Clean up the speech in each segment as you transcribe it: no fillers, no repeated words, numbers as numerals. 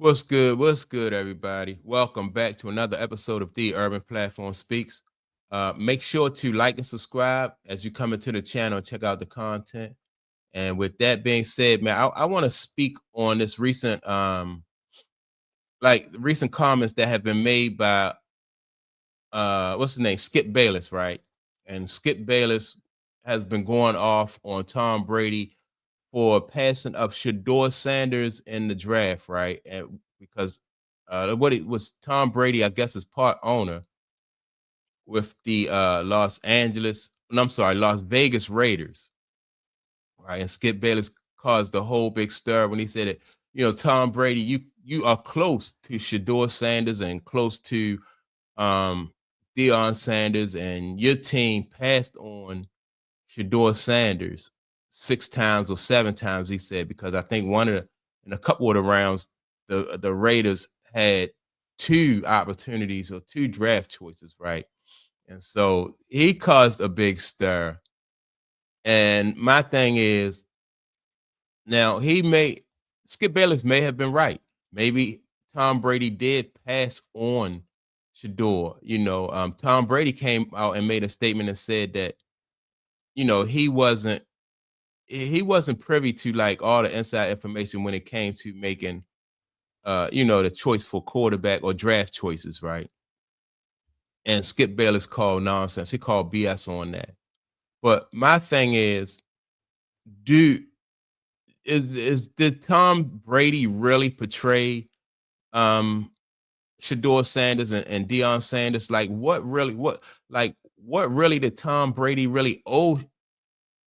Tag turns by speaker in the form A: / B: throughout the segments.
A: What's good? What's good, everybody? Welcome back to another episode of The Urban Platform Speaks. Make sure to like and subscribe as you come into the channel and check out the content. And with that being said, man, I want to speak on this recent comments that have been made by what's the name? Skip Bayless, right? And Skip Bayless has been going off on Tom Brady for passing up Shedeur Sanders in the draft, right? And because what it was Tom Brady, I guess, is part owner with the Las Vegas Raiders, right? And Skip Bayless caused the whole big stir when he said it. Tom Brady, you are close to Shedeur Sanders and close to um Deion Sanders, and your team passed on Shedeur Sanders 6 times or 7 times, he said, because I think in a couple of the rounds, the Raiders had two opportunities or two draft choices, right? And so he caused a big stir. And my thing is, now Skip Bayless may have been right. Maybe Tom Brady did pass on Shedeur. Tom Brady came out and made a statement and said that, he wasn't privy to like all the inside information when it came to making the choice for quarterback or draft choices, right? And Skip Bayless called nonsense. He called BS on that. But my thing is, do is did Tom Brady really portray um Shedeur Sanders and Deion Sanders? Like what really did Tom Brady really owe?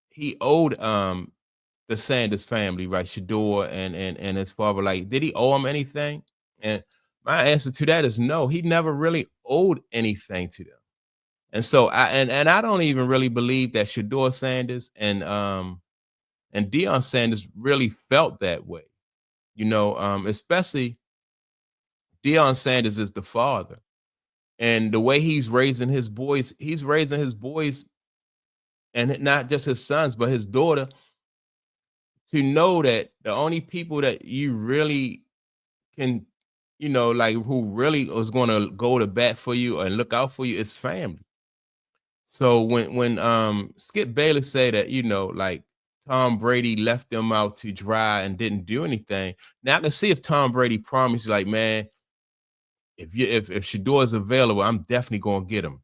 A: He owed the Sanders family, right? Shedeur and his father. Like, did he owe him anything? And my answer to that is no. He never really owed anything to them. And so I don't even really believe that Shedeur Sanders and Deion Sanders really felt that way. Especially Deion Sanders is the father. And the way he's raising his boys, and not just his sons, but his daughter, to know that the only people that you really can, like who really is going to go to bat for you and look out for you is family. So when Skip Bayless say that, like Tom Brady left them out to dry and didn't do anything. Now I can see if Tom Brady promised, like, man, if Shedeur is available, I'm definitely gonna get him.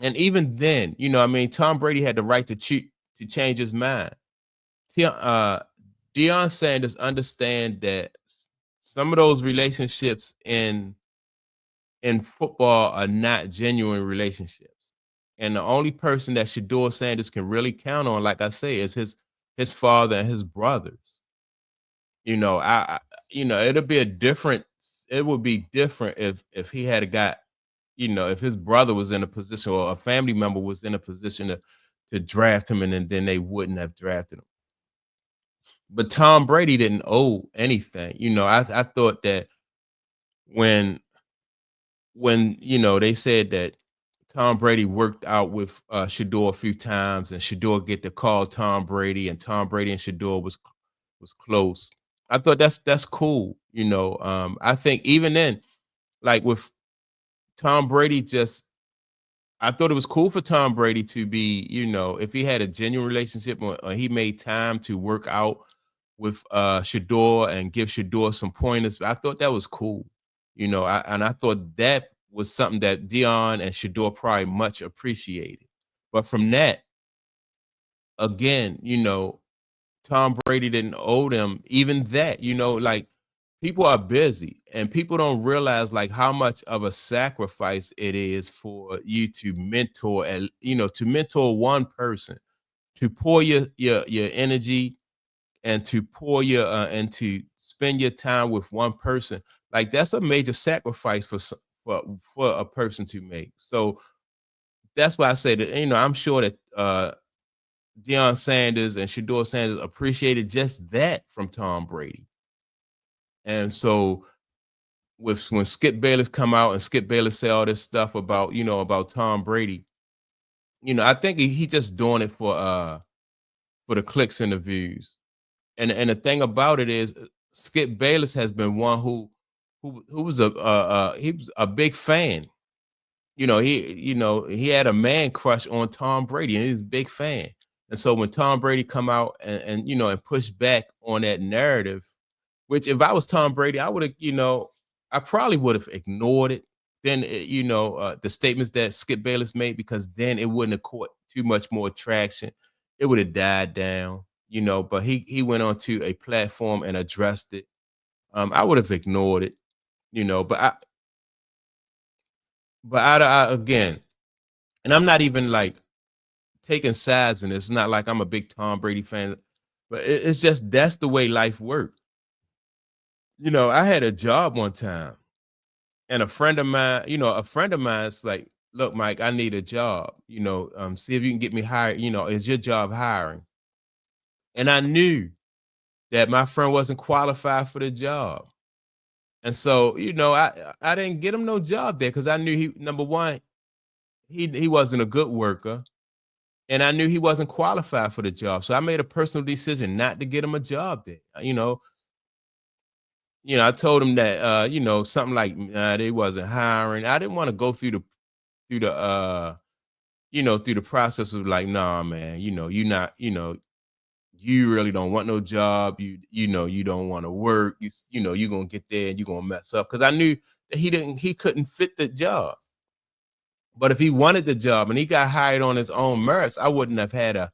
A: And even then, Tom Brady had the right to change his mind. Uh, Deion Sanders understand that some of those relationships in football are not genuine relationships. And the only person that Shedeur Sanders can really count on, like I say, is his father and his brothers. It'll be a different. It would be different if he had got, if his brother was in a position or a family member was in a position to draft him, and then they wouldn't have drafted him. But Tom Brady didn't owe anything. I thought that when they said that Tom Brady worked out with Shedeur a few times, and Shedeur get to call Tom Brady, and Tom Brady and Shedeur was close. I thought that's cool. I think even then, like with Tom Brady, I thought it was cool for Tom Brady to be, if he had a genuine relationship, or he made time to work out with Shedeur and give Shedeur some pointers. I thought that was cool. And I thought that was something that Deion and Shedeur probably much appreciated. But from that, again, Tom Brady didn't owe them even that. Like, people are busy and people don't realize like how much of a sacrifice it is for you to mentor, and to mentor one person, to pour your energy, and to pour your and to spend your time with one person. Like, that's a major sacrifice for a person to make. So that's why I say that, I'm sure that Deion Sanders and Shedeur Sanders appreciated just that from Tom Brady. And so when Skip Bayless come out and Skip Bayless say all this stuff about Tom Brady, I think he just doing it for the clicks and the views. And the thing about it is, Skip Bayless has been one who was he was a big fan. He had a man crush on Tom Brady, and he's a big fan. And so when Tom Brady come out and push back on that narrative, which if I was Tom Brady, I would have, I probably would have ignored it. Then the statements that Skip Bayless made, because then it wouldn't have caught too much more traction. It would have died down, But he went onto a platform and addressed it. I would have ignored it, you know. Again, and I'm not even like taking sides in this. It's not like I'm a big Tom Brady fan, but it's just that's the way life works. I had a job one time, and a friend of mine's like, "Look, Mike, I need a job. See if you can get me hired. Is your job hiring?" And I knew that my friend wasn't qualified for the job, and so I didn't get him no job there because I knew he number one he wasn't a good worker, and I knew he wasn't qualified for the job. So I made a personal decision not to get him a job there. I told him that something like they wasn't hiring. I didn't want to go through the through the process of like, nah, man, you not, you really don't want no job. You don't want to work. You're gonna get there and you're gonna mess up. Cause I knew that he couldn't fit the job. But if he wanted the job and he got hired on his own merits, I wouldn't have had a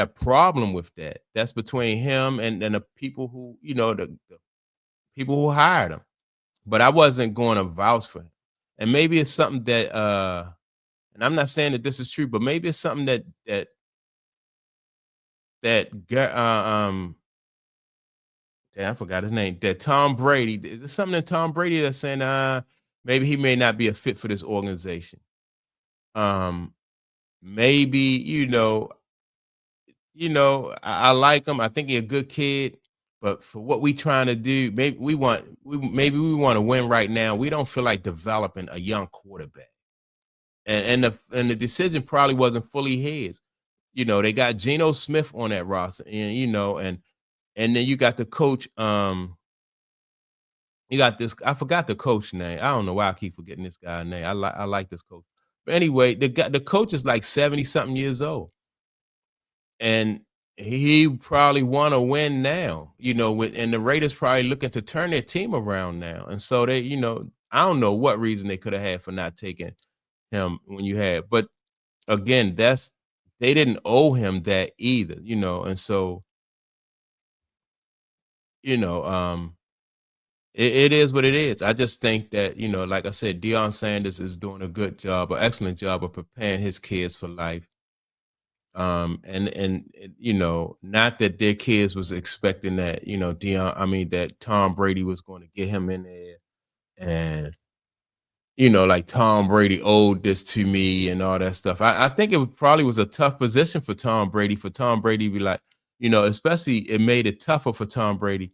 A: problem with that. That's between him and the people who, the people who hired him. But I wasn't going to vouch for him. And maybe it's something that and I'm not saying that this is true, but maybe it's something that damn, I forgot his name. That Tom Brady. There's something in Tom Brady that's saying maybe he may not be a fit for this organization. Um maybe, I like him. I think he's a good kid, but for what we trying to do, maybe we want to win right now. We don't feel like developing a young quarterback. And the decision probably wasn't fully his. They got Geno Smith on that roster, and then you got the coach. You got this. I forgot the coach name. I don't know why I keep forgetting this guy's name. I like this coach. But anyway, the coach is like 70 something years old, and he probably want to win now. And the Raiders probably looking to turn their team around now, and so they, I don't know what reason they could have had for not taking him when you had, but again, they didn't owe him that either, and so, you know, um, it is what it is. I just think that, like I said, Deion Sanders is doing a good job, an excellent job of preparing his kids for life. Not that their kids was expecting that, that Tom Brady was going to get him in there and like Tom Brady owed this to me and all that stuff. I think probably was a tough position for Tom Brady. For Tom Brady to be like, especially it made it tougher for Tom Brady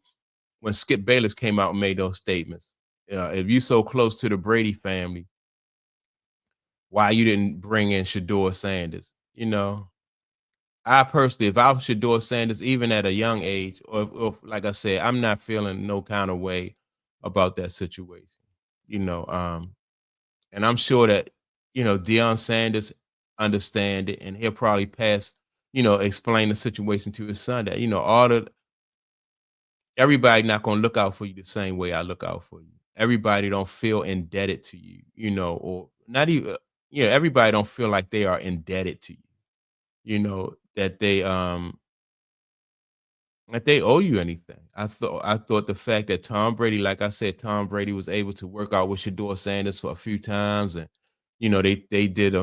A: when Skip Bayless came out and made those statements. If you so close to the Brady family, why you didn't bring in Shedeur Sanders? I personally, if I was Shedeur Sanders, even at a young age, or like I said, I'm not feeling no kind of way about that situation. You know, um, And I'm sure that, Deion Sanders understand it, and he'll probably explain the situation to his son that, everybody not gonna look out for you the same way I look out for you. Everybody don't feel indebted to you, or not even, everybody don't feel like they are indebted to you, that they owe you anything. I thought the fact that Tom Brady, like I said, Tom Brady was able to work out with Shedeur Sanders for a few times, and they did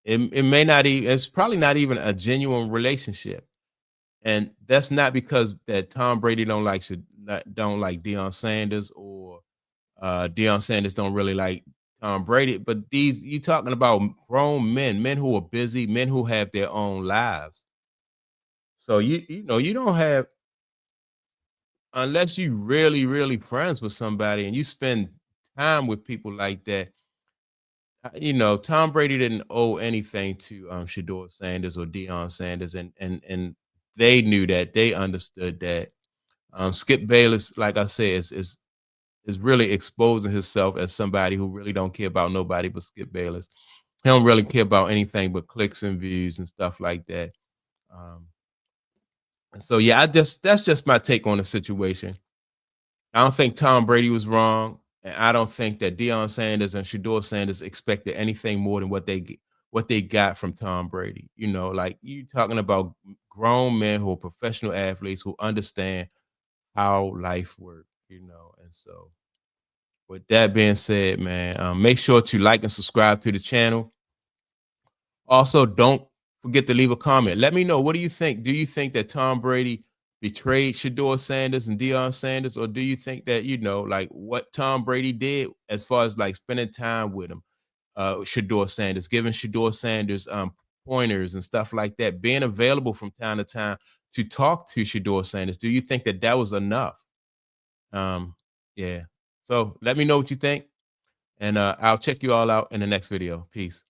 A: it may not even it's probably not even a genuine relationship, and that's not because that Tom Brady don't like Deion Sanders, or Deion Sanders don't really like Tom Brady, but these you talking about grown men who are busy, men who have their own lives. So you don't have, unless you really, really friends with somebody and you spend time with people like that. Tom Brady didn't owe anything to Shedeur Sanders or Deion Sanders, and They knew that. They understood that. Skip Bayless, like I said, is really exposing himself as somebody who really don't care about nobody but Skip Bayless. He don't really care about anything but clicks and views and stuff like that. Um, and so yeah, I just that's just my take on the situation. I don't think Tom Brady was wrong, and I don't think that Deion Sanders and Shedeur Sanders expected anything more than what they got from Tom Brady. You know, like you talking about grown men who are professional athletes who understand how life works. You know, and so with that being said, man, make sure to like and subscribe to the channel. Also, don't forget to leave a comment. Let me know, what do you think? Do you think that Tom Brady betrayed Shedeur Sanders and Deion Sanders, or do you think that like what Tom Brady did as far as like spending time with him, Shedeur Sanders, giving Shedeur Sanders pointers and stuff like that, being available from time to time to talk to Shedeur Sanders? Do you think that that was enough? Um, yeah. So let me know what you think, and I'll check you all out in the next video. Peace.